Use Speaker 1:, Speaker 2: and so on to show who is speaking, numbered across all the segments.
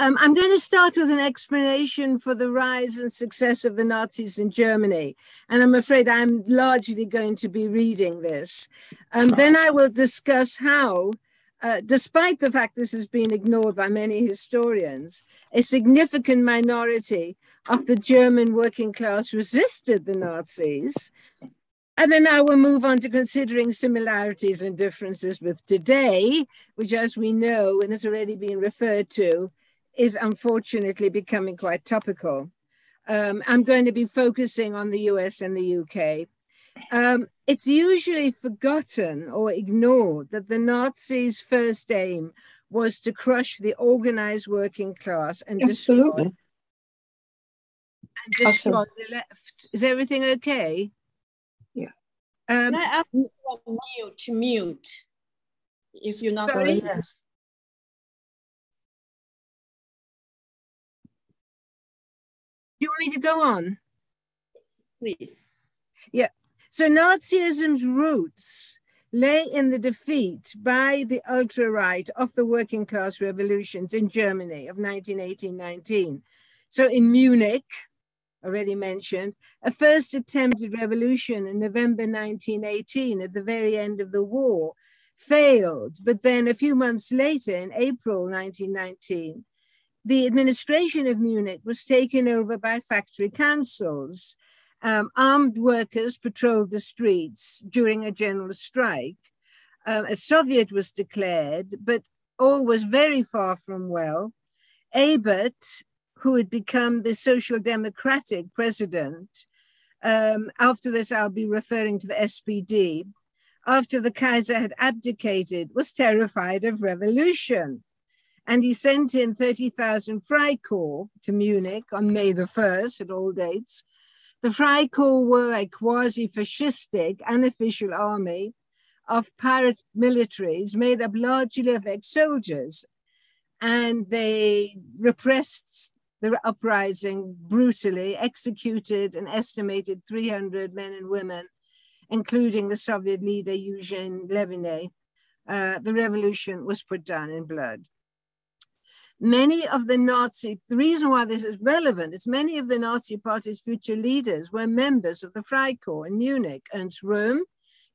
Speaker 1: I'm going to start with an explanation for the rise and success of the Nazis in Germany. And I'm afraid I'm largely going to be reading this. Then I will discuss how, despite the fact this has been ignored by many historians, a significant minority of the German working class resisted the Nazis. And then I will move on to considering similarities and differences with today, which, as we know, and has already been referred to, is unfortunately becoming quite topical. I'm going to be focusing on the US and the UK. It's usually forgotten or ignored that the Nazis' first aim was to crush the organized working class and destroy the left. Is everything okay?
Speaker 2: Yeah.
Speaker 3: Can I ask you to mute if you're not
Speaker 1: Sorry?
Speaker 3: speaking?
Speaker 2: Yes.
Speaker 1: Do you want me to go on?
Speaker 3: Please.
Speaker 1: Yeah. So Nazism's roots lay in the defeat by the ultra-right of the working class revolutions in Germany of 1918-19. So in Munich, already mentioned, a first attempted revolution in November 1918 at the very end of the war failed. But then a few months later, in April 1919, the administration of Munich was taken over by factory councils. Armed workers patrolled the streets during a general strike. A Soviet was declared, but all was very far from well. Ebert, who had become the Social Democratic president, after this I'll be referring to the SPD, after the Kaiser had abdicated, was terrified of revolution. And he sent in 30,000 Freikorps to Munich on May the 1st, at all dates. The Freikorps were a quasi-fascistic, unofficial army of paramilitaries made up largely of ex-soldiers. And they repressed the uprising brutally, executed an estimated 300 men and women, including the Soviet leader Eugene Leviné. The revolution was put down in blood. Many of the the reason why this is relevant is many of the Nazi party's future leaders were members of the Freikorps in Munich. Ernst Röhm,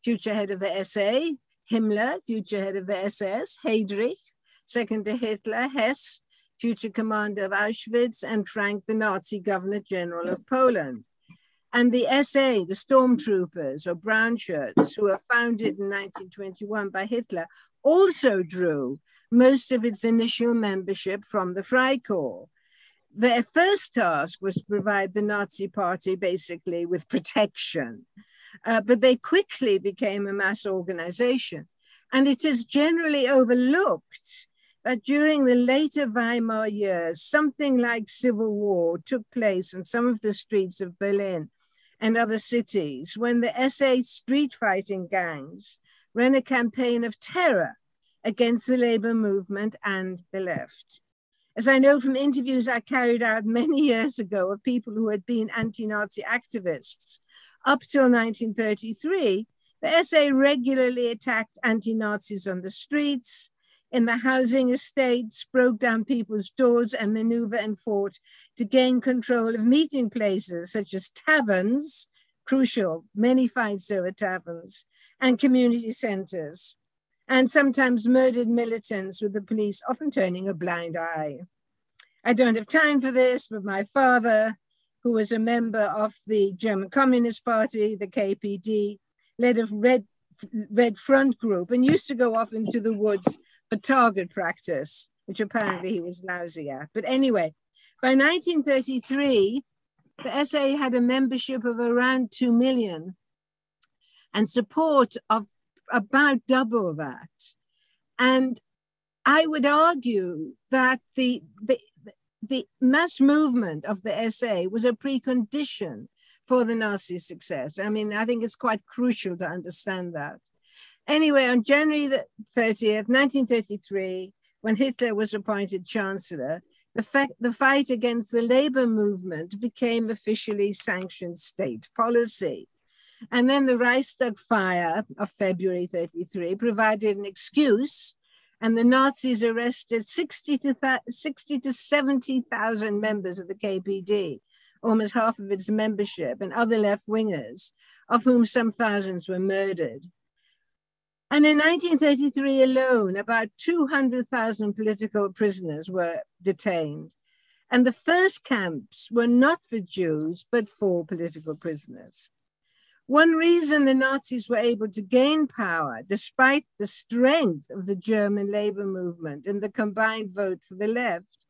Speaker 1: future head of the SA, Himmler, future head of the SS, Heydrich, second to Hitler, Hess, future commander of Auschwitz, and Frank, the Nazi governor general of Poland. And the SA, the stormtroopers or brown shirts, who were founded in 1921 by Hitler, also drew most of its initial membership from the Freikorps. Their first task was to provide the Nazi party basically with protection, but they quickly became a mass organization. And it is generally overlooked that during the later Weimar years, something like civil war took place on some of the streets of Berlin and other cities when the SA street fighting gangs ran a campaign of terror against the labor movement and the left. As I know from interviews I carried out many years ago of people who had been anti-Nazi activists, up till 1933, the SA regularly attacked anti-Nazis on the streets, in the housing estates, broke down people's doors and maneuvered and fought to gain control of meeting places such as taverns, crucial, many fights over taverns, and community centers, and sometimes murdered militants with the police often turning a blind eye. I don't have time for this, but my father, who was a member of the German Communist Party, the KPD, led a Red Front group and used to go off into the woods for target practice, which apparently he was lousy at. But anyway, by 1933, the SA had a membership of around 2 million and support of about double that. And I would argue that the mass movement of the SA was a precondition for the Nazi success. I mean, I think it's quite crucial to understand that. Anyway, on January the 30th, 1933, when Hitler was appointed Chancellor, the fight against the labor movement became officially sanctioned state policy. And then the Reichstag fire of February 33 provided an excuse and the Nazis arrested 60 to 70,000 members of the KPD, almost half of its membership, and other left-wingers, of whom some thousands were murdered. And in 1933 alone, about 200,000 political prisoners were detained. And the first camps were not for Jews, but for political prisoners. One reason the Nazis were able to gain power, despite the strength of the German labor movement and the combined vote for the left,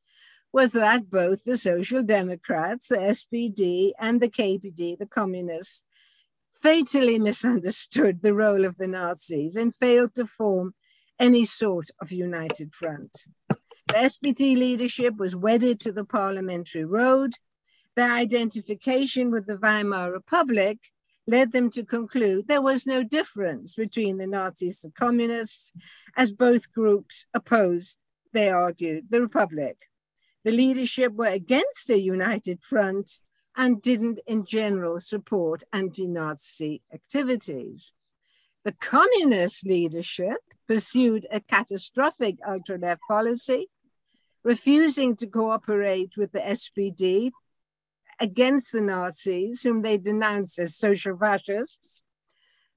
Speaker 1: was that both the Social Democrats, the SPD, and the KPD, the communists, fatally misunderstood the role of the Nazis and failed to form any sort of united front. The SPD leadership was wedded to the parliamentary road. Their identification with the Weimar Republic led them to conclude there was no difference between the Nazis and communists, as both groups opposed, they argued, the Republic. The leadership were against a united front and didn't in general support anti-Nazi activities. The communist leadership pursued a catastrophic ultra-left policy, refusing to cooperate with the SPD against the Nazis, whom they denounced as social fascists.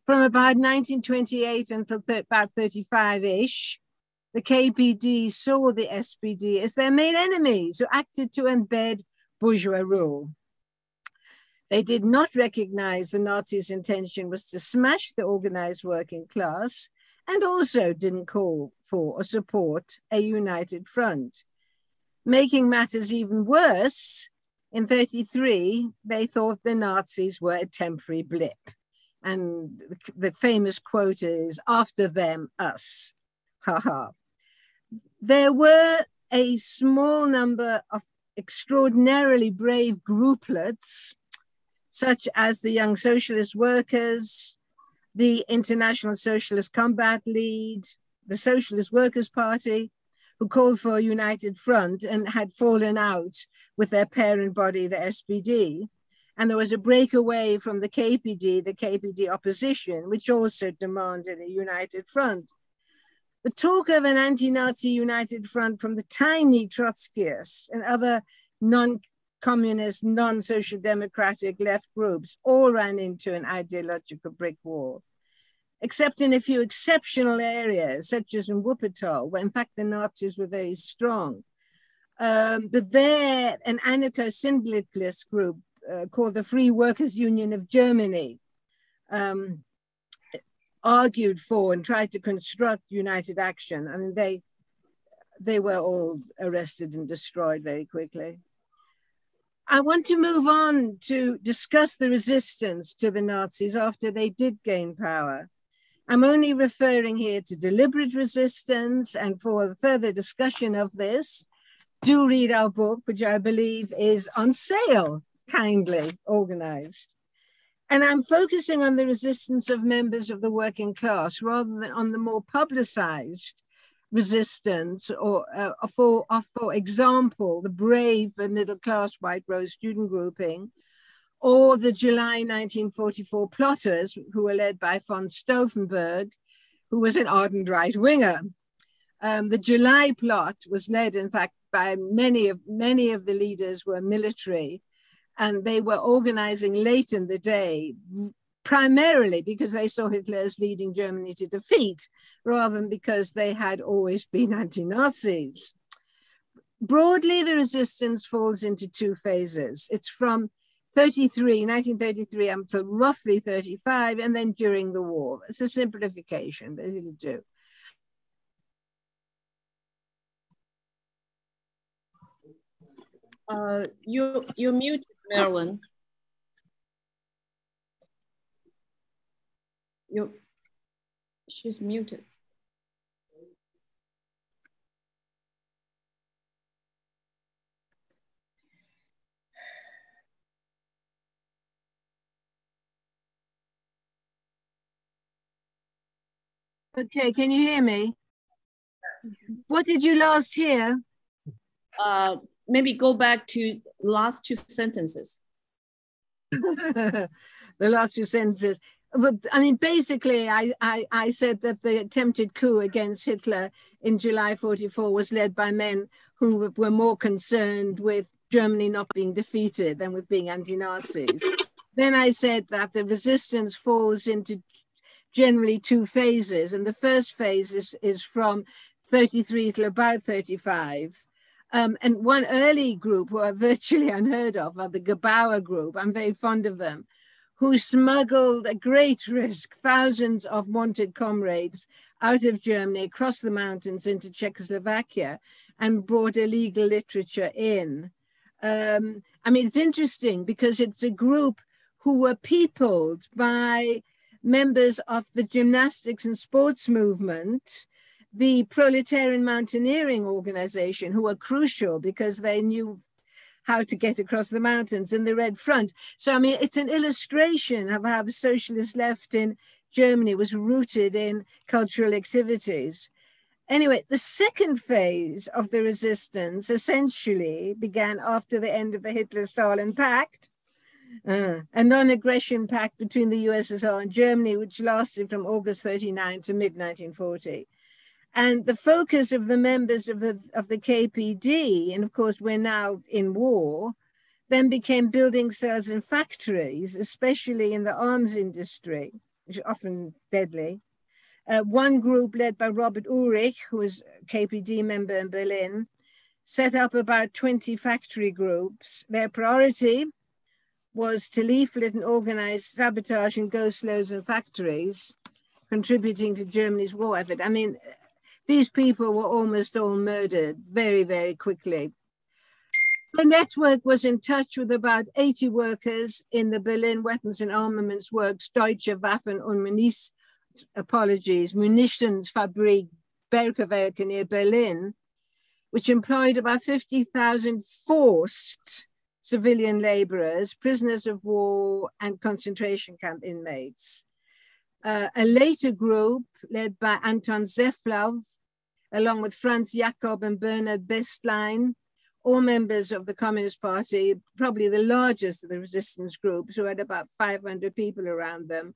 Speaker 1: From about 1928 until about 35-ish, the KPD saw the SPD as their main enemies who acted to embed bourgeois rule. They did not recognize the Nazis' intention was to smash the organized working class, and also didn't call for or support a united front. Making matters even worse, in 1933, they thought the Nazis were a temporary blip. And the famous quote is, "After them, us." Ha ha. There were a small number of extraordinarily brave grouplets, such as the Young Socialist Workers, the International Socialist Combat League, the Socialist Workers' Party, who called for a united front and had fallen out with their parent body, the SPD. And there was a breakaway from the KPD opposition, which also demanded a united front. The talk of an anti-Nazi united front from the tiny Trotskyists and other non-communist, non-social democratic left groups all ran into an ideological brick wall, except in a few exceptional areas, such as in Wuppertal, where in fact the Nazis were very strong. But there, an anarcho-syndicalist group called the Free Workers' Union of Germany argued for and tried to construct united action. I mean, they were all arrested and destroyed very quickly. I want to move on to discuss the resistance to the Nazis after they did gain power. I'm only referring here to deliberate resistance, and for further discussion of this, do read our book, which I believe is on sale, kindly organized. And I'm focusing on the resistance of members of the working class rather than on the more publicized resistance or for example, the brave middle-class White Rose student grouping, or the July 1944 plotters who were led by von Stauffenberg, who was an ardent right-winger. The July plot was led, in fact, by many of the leaders were military, and they were organizing late in the day, primarily because they saw Hitler as leading Germany to defeat, rather than because they had always been anti-Nazis. Broadly, the resistance falls into two phases. It's from 1933 until roughly 35, and then during the war. It's a simplification, but it'll do.
Speaker 3: You're muted, Merilyn. She's muted.
Speaker 1: Okay, can you hear me? What did you last hear?
Speaker 3: Maybe go back to last two sentences.
Speaker 1: The last two sentences. I mean, basically, I said that the attempted coup against Hitler in July 44 was led by men who were more concerned with Germany not being defeated than with being anti-Nazis. Then I said that the resistance falls into generally two phases. And the first phase is from 33 to about 35. And one early group who are virtually unheard of are the Gebauer group. I'm very fond of them, who smuggled at great risk thousands of wanted comrades out of Germany, across the mountains into Czechoslovakia, and brought illegal literature in. I mean, it's interesting because it's a group who were peopled by members of the gymnastics and sports movement, the proletarian mountaineering organization, who were crucial because they knew how to get across the mountains, in the Red Front. So, I mean, it's an illustration of how the socialist left in Germany was rooted in cultural activities. Anyway, the second phase of the resistance essentially began after the end of the Hitler-Stalin Pact, a non-aggression pact between the USSR and Germany, which lasted from August 39 to mid-1940. And the focus of the members of the KPD, and of course we're now in war, then became building cells and factories, especially in the arms industry, which is often deadly. One group led by Robert Ulrich, who was a KPD member in Berlin, set up about 20 factory groups. Their priority was to leaflet and organize sabotage in go-slows and factories, contributing to Germany's war effort. I mean, these people were almost all murdered very, very quickly. The network was in touch with about 80 workers in the Berlin Weapons and Armaments Works, Deutsche Waffen- und Munitionsfabrik Berkewerke near Berlin, which employed about 50,000 forced civilian laborers, prisoners of war, and concentration camp inmates. A later group led by Anton Zeflov, along with Franz Jakob and Bernhard Bestlein, all members of the Communist Party, probably the largest of the resistance groups, who had about 500 people around them,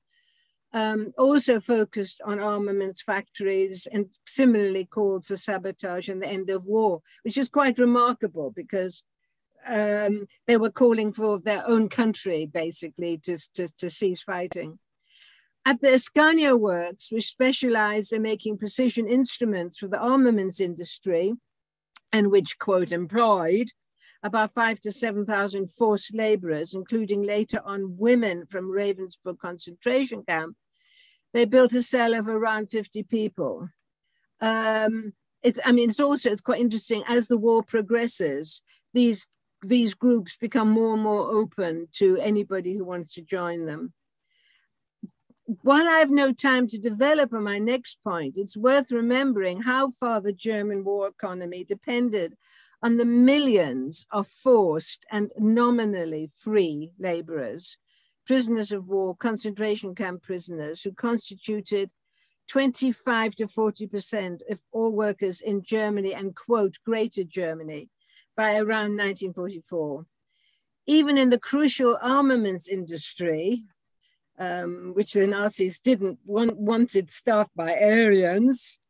Speaker 1: also focused on armaments factories and similarly called for sabotage and the end of war, which is quite remarkable because they were calling for their own country, basically, to cease fighting. At the Escanio Works, which specialized in making precision instruments for the armaments industry, and which, quote, employed about 5,000 to 7,000 forced laborers, including later on women from Ravensbrück concentration camp, they built a cell of around 50 people. It's quite interesting, as the war progresses, these groups become more and more open to anybody who wants to join them. While I have no time to develop on my next point, it's worth remembering how far the German war economy depended on the millions of forced and nominally free laborers, prisoners of war, concentration camp prisoners, who constituted 25 to 40% of all workers in Germany and, quote, Greater Germany by around 1944. Even in the crucial armaments industry, which the Nazis didn't wanted staffed by Aryans,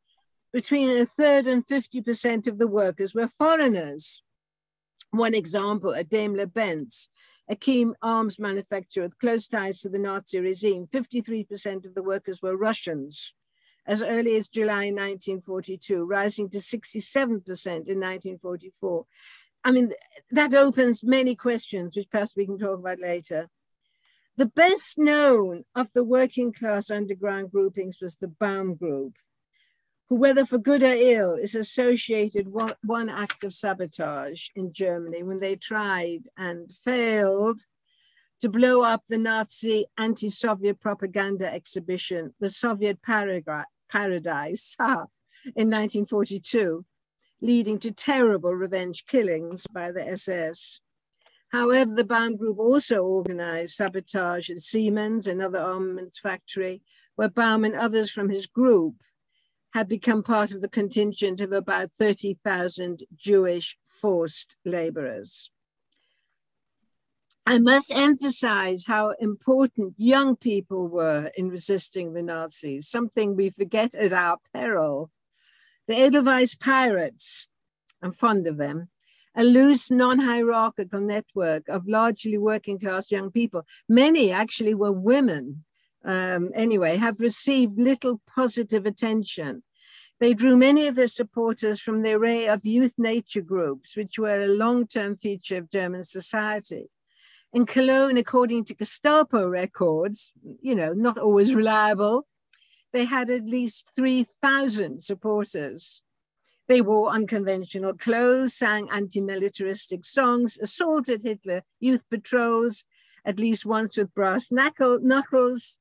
Speaker 1: between a third and 50% of the workers were foreigners. One example, at Daimler-Benz, a key arms manufacturer with close ties to the Nazi regime, 53% of the workers were Russians as early as July 1942, rising to 67% in 1944. I mean, that opens many questions, which perhaps we can talk about later. The best known of the working class underground groupings was the Baum Group, who, whether for good or ill, is associated with one act of sabotage in Germany when they tried and failed to blow up the Nazi anti-Soviet propaganda exhibition, the Soviet Paradise, in 1942, leading to terrible revenge killings by the SS. However, the Baum Group also organized sabotage at Siemens, another armaments factory, where Baum and others from his group had become part of the contingent of about 30,000 Jewish forced laborers. I must emphasize how important young people were in resisting the Nazis, something we forget at our peril. The Edelweiss Pirates, I'm fond of them, a loose, non-hierarchical network of largely working class young people. Many actually were women, anyway, have received little positive attention. They drew many of their supporters from the array of youth nature groups, which were a long-term feature of German society. In Cologne, according to Gestapo records, not always reliable, they had at least 3,000 supporters. They wore unconventional clothes, sang anti-militaristic songs, assaulted Hitler youth patrols, at least once with brass knuckles,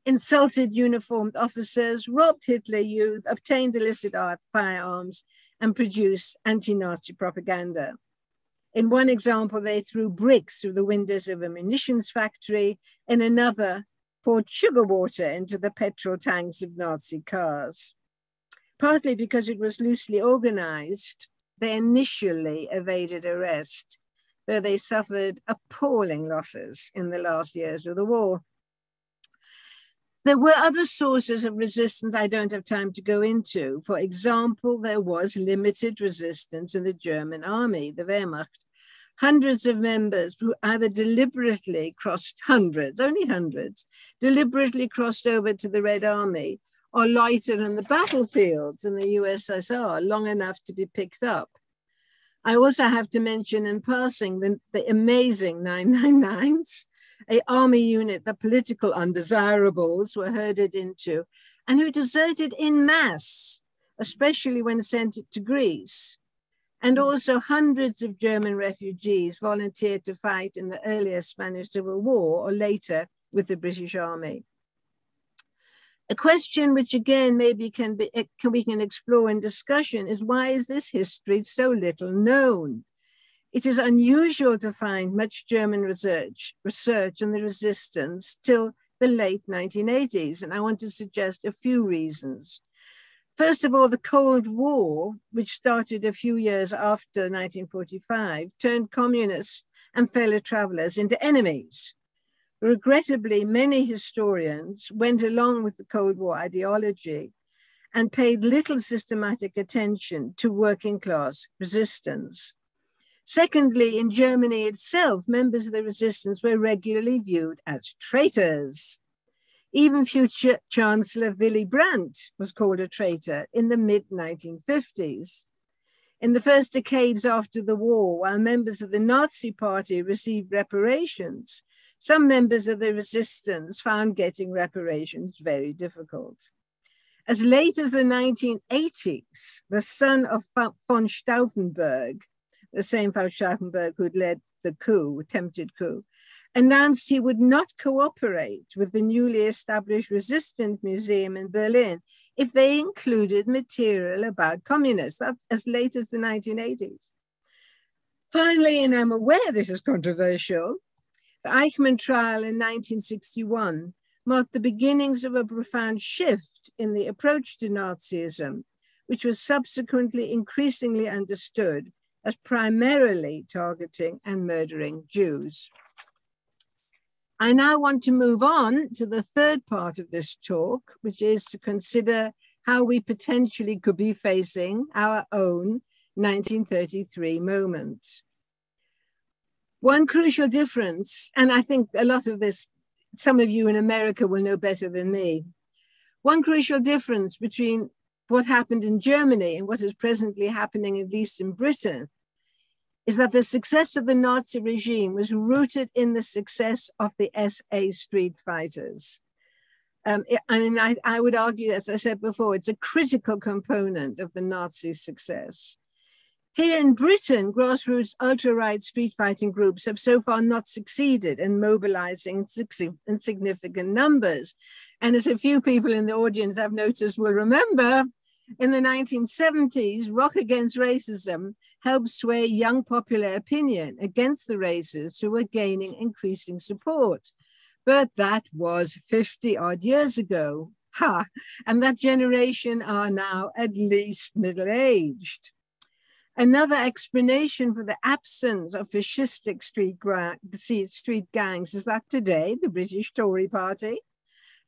Speaker 1: insulted uniformed officers, robbed Hitler youth, obtained illicit firearms, and produced anti-Nazi propaganda. In one example, they threw bricks through the windows of a munitions factory. In another, poured sugar water into the petrol tanks of Nazi cars. Partly because it was loosely organized, they initially evaded arrest, though they suffered appalling losses in the last years of the war. There were other sources of resistance I don't have time to go into. For example, there was limited resistance in the German army, the Wehrmacht. Hundreds of members who either deliberately crossed, only hundreds, deliberately crossed over to the Red Army or loitered on the battlefields in the USSR long enough to be picked up. I also have to mention in passing the amazing 999s, an army unit that political undesirables were herded into and who deserted en masse, especially when sent to Greece. And also hundreds of German refugees volunteered to fight in the earlier Spanish Civil War or later with the British Army. A question which again maybe we can explore in discussion is, why is this history so little known? It is unusual to find much German research on the resistance till the late 1980s, and I want to suggest a few reasons. First of all, the Cold War, which started a few years after 1945, turned communists and fellow travelers into enemies. Regrettably, many historians went along with the Cold War ideology and paid little systematic attention to working class resistance. Secondly, in Germany itself, members of the resistance were regularly viewed as traitors. Even future Chancellor Willy Brandt was called a traitor in the mid-1950s. In the first decades after the war, while members of the Nazi Party received reparations, some members of the resistance found getting reparations very difficult. As late as the 1980s, the son of von Stauffenberg, the same von Stauffenberg who'd led the coup, attempted coup, announced he would not cooperate with the newly established Resistance Museum in Berlin if they included material about communists. That's as late as the 1980s. Finally, and I'm aware this is controversial, the Eichmann trial in 1961 marked the beginnings of a profound shift in the approach to Nazism, which was subsequently increasingly understood as primarily targeting and murdering Jews. I now want to move on to the third part of this talk, which is to consider how we potentially could be facing our own 1933 moment. One crucial difference, and I think a lot of this, some of you in America will know better than me. One crucial difference between what happened in Germany and what is presently happening, at least in Britain, is that the success of the Nazi regime was rooted in the success of the SA street fighters. I would argue, as I said before, it's a critical component of the Nazi success. Here in Britain, grassroots ultra-right street fighting groups have so far not succeeded in mobilizing in significant numbers. And as a few people in the audience I've noticed will remember, in the 1970s, Rock Against Racism helped sway young popular opinion against the racists who were gaining increasing support. But that was 50 odd years ago. And that generation are now at least middle-aged. Another explanation for the absence of fascistic street gangs is that today the British Tory party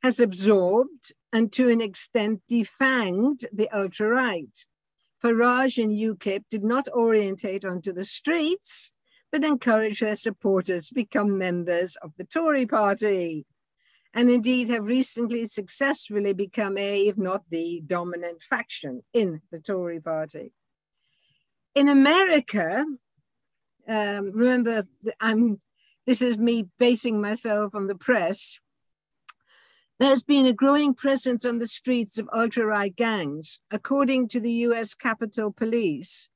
Speaker 1: has absorbed and to an extent defanged the ultra-right. Farage and UKIP did not orientate onto the streets, but encouraged their supporters to become members of the Tory party, and indeed have recently successfully become if not the dominant faction in the Tory party. In America, remember, this is me basing myself on the press, there's been a growing presence on the streets of ultra-right gangs. According to the US Capitol Police,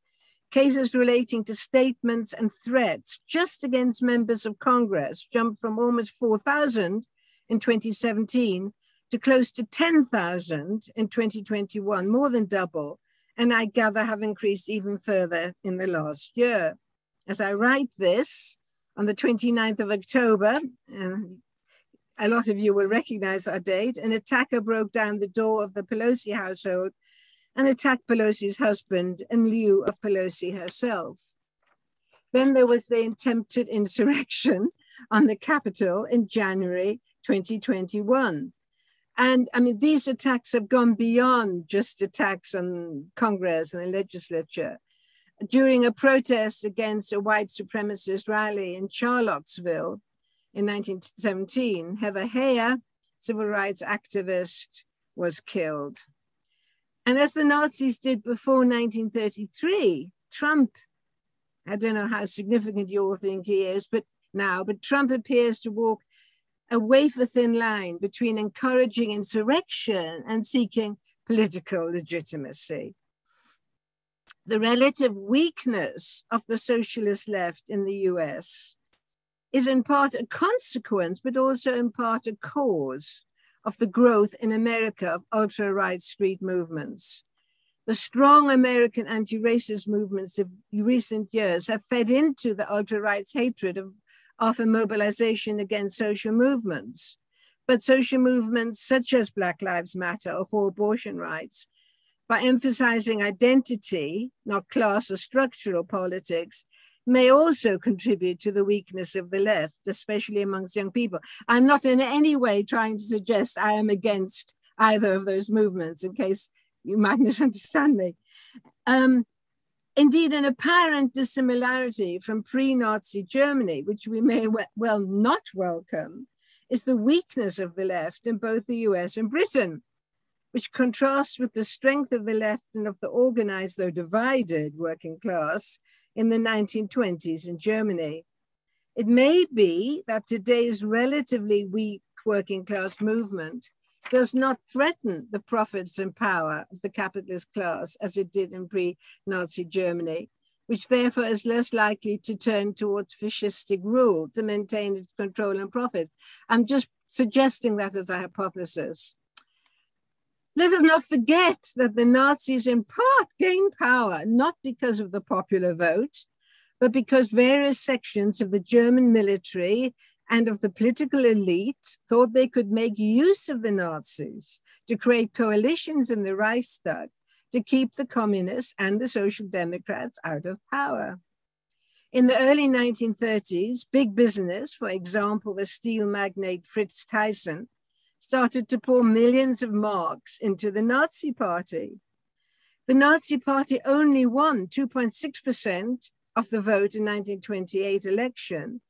Speaker 1: cases relating to statements and threats just against members of Congress jumped from almost 4,000 in 2017 to close to 10,000 in 2021, more than double, and I gather have increased even further in the last year. As I write this, on the 29th of October, a lot of you will recognize that date, an attacker broke down the door of the Pelosi household and attacked Pelosi's husband in lieu of Pelosi herself. Then there was the attempted insurrection on the Capitol in January 2021. And I mean, these attacks have gone beyond just attacks on Congress and the legislature. During a protest against a white supremacist rally in Charlottesville in 1917, Heather Heyer, civil rights activist, was killed. And as the Nazis did before 1933, Trump, I don't know how significant you all think he is, but Trump appears to walk a wafer-thin line between encouraging insurrection and seeking political legitimacy. The relative weakness of the socialist left in the US is in part a consequence, but also in part a cause of the growth in America of ultra-right street movements. The strong American anti-racist movements of recent years have fed into the ultra-right's hatred of a mobilization against social movements. But social movements such as Black Lives Matter or for abortion rights, by emphasizing identity, not class or structural politics, may also contribute to the weakness of the left, especially amongst young people. I'm not in any way trying to suggest I am against either of those movements, in case you might misunderstand me. Indeed, an apparent dissimilarity from pre-Nazi Germany, which we may well not welcome, is the weakness of the left in both the US and Britain, which contrasts with the strength of the left and of the organized, though divided, working class in the 1920s in Germany. It may be that today's relatively weak working class movement does not threaten the profits and power of the capitalist class as it did in pre-Nazi Germany, which therefore is less likely to turn towards fascistic rule to maintain its control and profits. I'm just suggesting that as a hypothesis. Let us not forget that the Nazis in part gained power, not because of the popular vote, but because various sections of the German military and of the political elite thought they could make use of the Nazis to create coalitions in the Reichstag to keep the communists and the social democrats out of power. In the early 1930s, big business, for example, the steel magnate Fritz Thyssen, started to pour millions of marks into the Nazi Party. The Nazi Party only won 2.6% of the vote in 1928 election,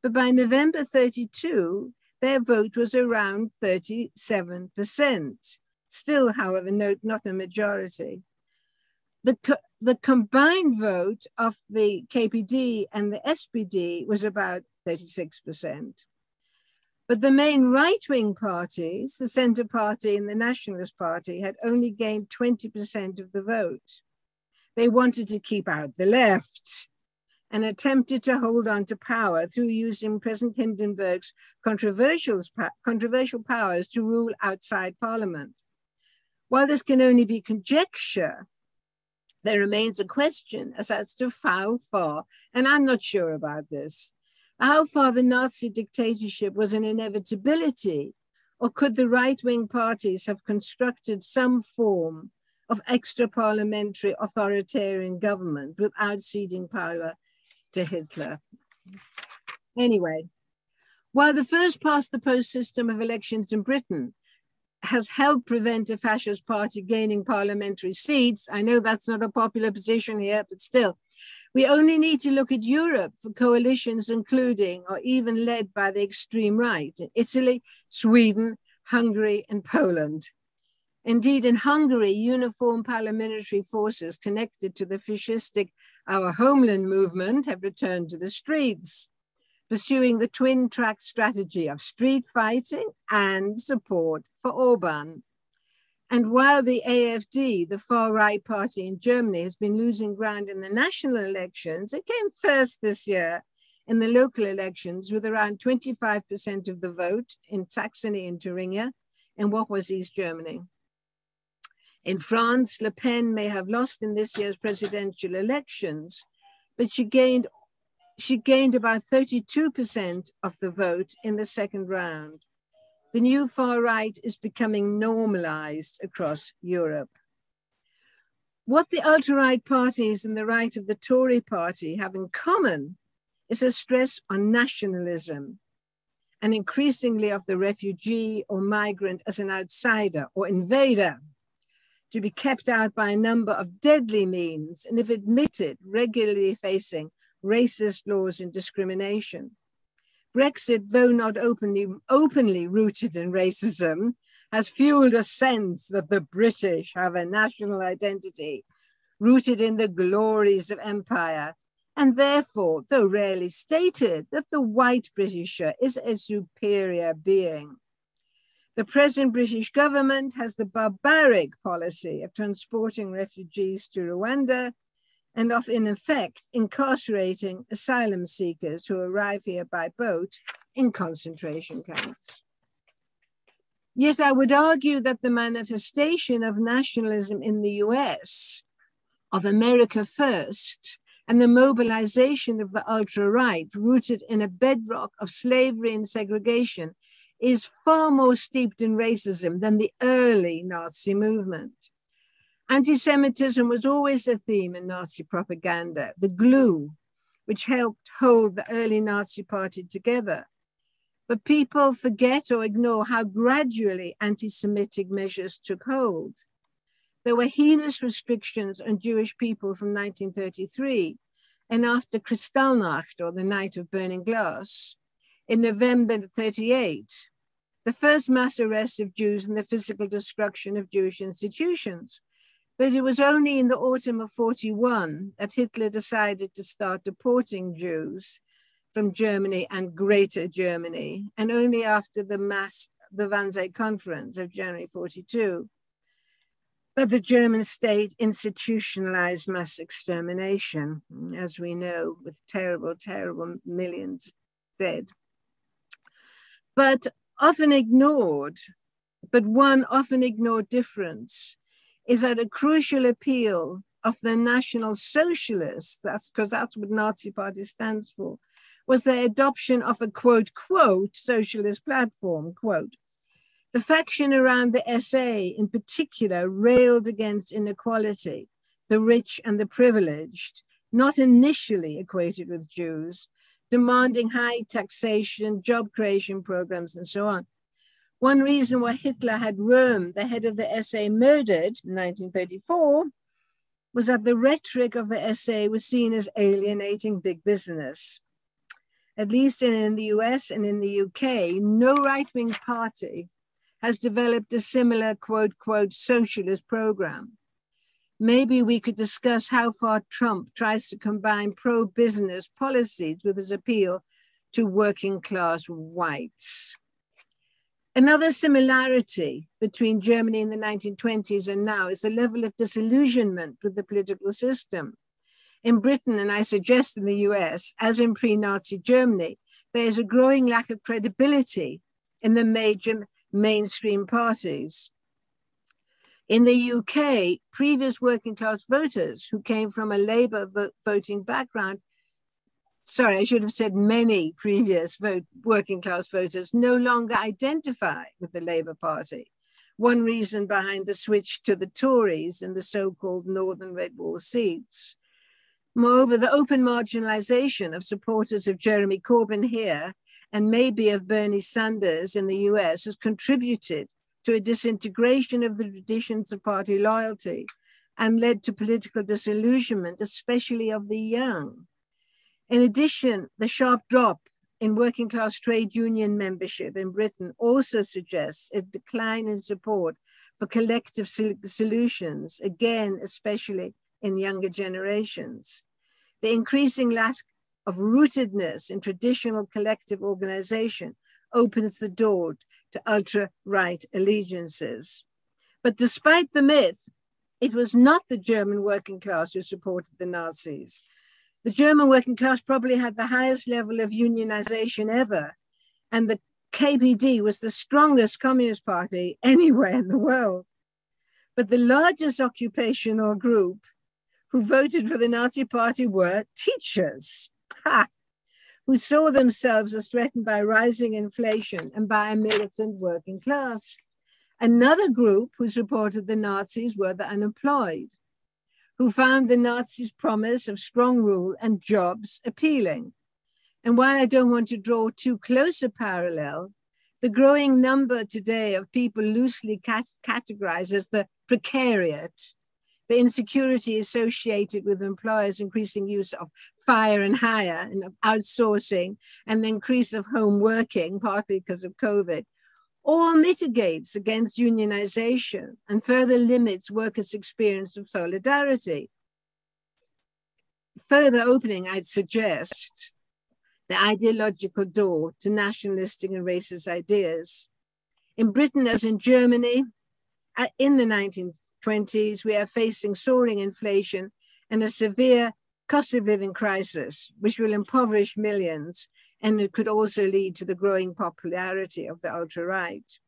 Speaker 1: but by November 32, their vote was around 37%. Still, however, not a majority. The combined vote of the KPD and the SPD was about 36%. But the main right-wing parties, the Centre Party and the Nationalist Party, had only gained 20% of the vote. They wanted to keep out the left and attempted to hold on to power through using President Hindenburg's controversial powers to rule outside Parliament. While this can only be conjecture, there remains a question as to how far, and I'm not sure about this, how far the Nazi dictatorship was an inevitability, or could the right-wing parties have constructed some form of extra-parliamentary authoritarian government without ceding power to Hitler. Anyway, while the first past the post system of elections in Britain has helped prevent a fascist party gaining parliamentary seats, I know that's not a popular position here, but still, we only need to look at Europe for coalitions including or even led by the extreme right in Italy, Sweden, Hungary, and Poland. Indeed, in Hungary, uniform paramilitary forces connected to the fascistic Our Homeland movement have returned to the streets, pursuing the twin-track strategy of street fighting and support for Orban. And while the AfD, the far-right party in Germany, has been losing ground in the national elections, it came first this year in the local elections with around 25% of the vote in Saxony and Thuringia, in what was East Germany. In France, Le Pen may have lost in this year's presidential elections, but she gained about 32% of the vote in the second round. The new far right is becoming normalized across Europe. What the ultra-right parties and the right of the Tory party have in common is a stress on nationalism, and increasingly of the refugee or migrant as an outsider or invader, to be kept out by a number of deadly means, and if admitted, regularly facing racist laws and discrimination. Brexit, though not openly rooted in racism, has fueled a sense that the British have a national identity rooted in the glories of empire, and therefore, though rarely stated, that the white Britisher is a superior being. The present British government has the barbaric policy of transporting refugees to Rwanda and of, in effect, incarcerating asylum seekers who arrive here by boat in concentration camps. Yet I would argue that the manifestation of nationalism in the US, of America first, and the mobilization of the ultra-right rooted in a bedrock of slavery and segregation is far more steeped in racism than the early Nazi movement. Anti-Semitism was always a theme in Nazi propaganda, the glue which helped hold the early Nazi party together. But people forget or ignore how gradually anti-Semitic measures took hold. There were heinous restrictions on Jewish people from 1933, and after Kristallnacht, or the Night of Burning Glass, in November 1938, the first mass arrest of Jews and the physical destruction of Jewish institutions. But it was only in the autumn of 1941 that Hitler decided to start deporting Jews from Germany and Greater Germany, and only after the Wannsee Conference of January 1942, that the German state institutionalized mass extermination, as we know, with terrible, terrible millions dead. But one often ignored difference is that a crucial appeal of the National Socialists, that's because that's what Nazi Party stands for, was their adoption of a quote, quote, socialist platform, quote. The faction around the SA in particular railed against inequality, the rich and the privileged, not initially equated with Jews, demanding high taxation, job creation programs, and so on. One reason why Hitler had Röhm, the head of the SA, murdered in 1934 was that the rhetoric of the SA was seen as alienating big business. At least in the US and in the UK, no right-wing party has developed a similar quote, quote, socialist program. Maybe we could discuss how far Trump tries to combine pro-business policies with his appeal to working class whites. Another similarity between Germany in the 1920s and now is the level of disillusionment with the political system. In Britain, and I suggest in the US, as in pre-Nazi Germany, there is a growing lack of credibility in the major mainstream parties. In the UK, previous working class voters who came from a Labour voting background, sorry, I should have said many previous working class voters no longer identify with the Labour Party, one reason behind the switch to the Tories in the so-called Northern Red Wall seats. Moreover, the open marginalization of supporters of Jeremy Corbyn here and maybe of Bernie Sanders in the US has contributed to a disintegration of the traditions of party loyalty and led to political disillusionment, especially of the young. In addition, the sharp drop in working class trade union membership in Britain also suggests a decline in support for collective solutions, again, especially in younger generations. The increasing lack of rootedness in traditional collective organization opens the door to ultra-right allegiances. But despite the myth, it was not the German working class who supported the Nazis. The German working class probably had the highest level of unionization ever, and the KPD was the strongest communist party anywhere in the world. But the largest occupational group who voted for the Nazi party were teachers, who saw themselves as threatened by rising inflation and by a militant working class. Another group who supported the Nazis were the unemployed, who found the Nazis' promise of strong rule and jobs appealing. And while I don't want to draw too close a parallel, the growing number today of people loosely categorized as the precariat, the insecurity associated with employers' increasing use of fire and hire and of outsourcing and the increase of home working, partly because of COVID, all mitigates against unionization and further limits workers' experience of solidarity. Further opening, I'd suggest, the ideological door to nationalistic and racist ideas. In Britain, as in Germany, in the 1920s, we are facing soaring inflation and a severe cost of living crisis, which will impoverish millions, and it could also lead to the growing popularity of the ultra-right.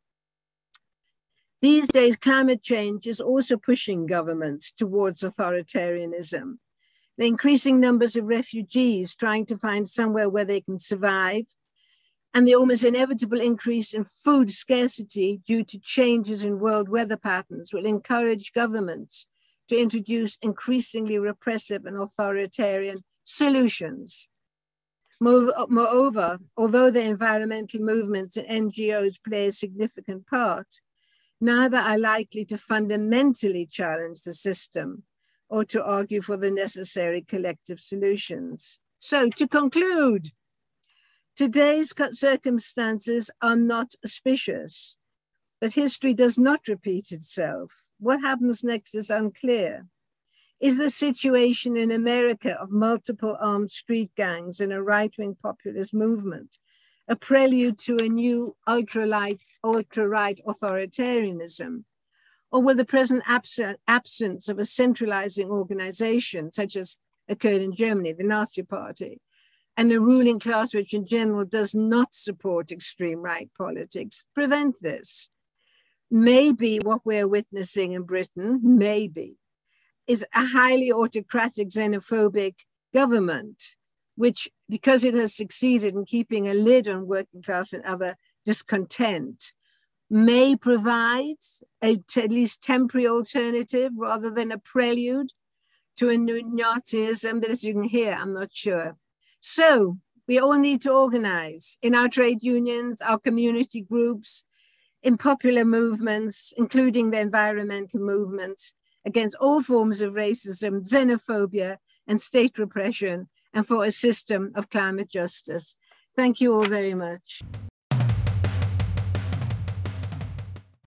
Speaker 1: These days, climate change is also pushing governments towards authoritarianism. The increasing numbers of refugees trying to find somewhere where they can survive, and the almost inevitable increase in food scarcity due to changes in world weather patterns will encourage governments to introduce increasingly repressive and authoritarian solutions. Moreover, although the environmental movements and NGOs play a significant part, neither are likely to fundamentally challenge the system or to argue for the necessary collective solutions. So to conclude, today's circumstances are not auspicious, but history does not repeat itself. What happens next is unclear. Is the situation in America of multiple armed street gangs and a right-wing populist movement a prelude to a new ultra-right authoritarianism? Or will the present absence of a centralizing organization, such as occurred in Germany, the Nazi Party, and a ruling class which in general does not support extreme right politics, prevent this? Maybe what we're witnessing in Britain, maybe, is a highly autocratic, xenophobic government, which, because it has succeeded in keeping a lid on working class and other discontent, may provide a at least temporary alternative rather than a prelude to a new Nazism. But as you can hear, I'm not sure. So we all need to organize in our trade unions, our community groups, in popular movements, including the environmental movements, against all forms of racism, xenophobia, and state repression, and for a system of climate justice. Thank you all very much.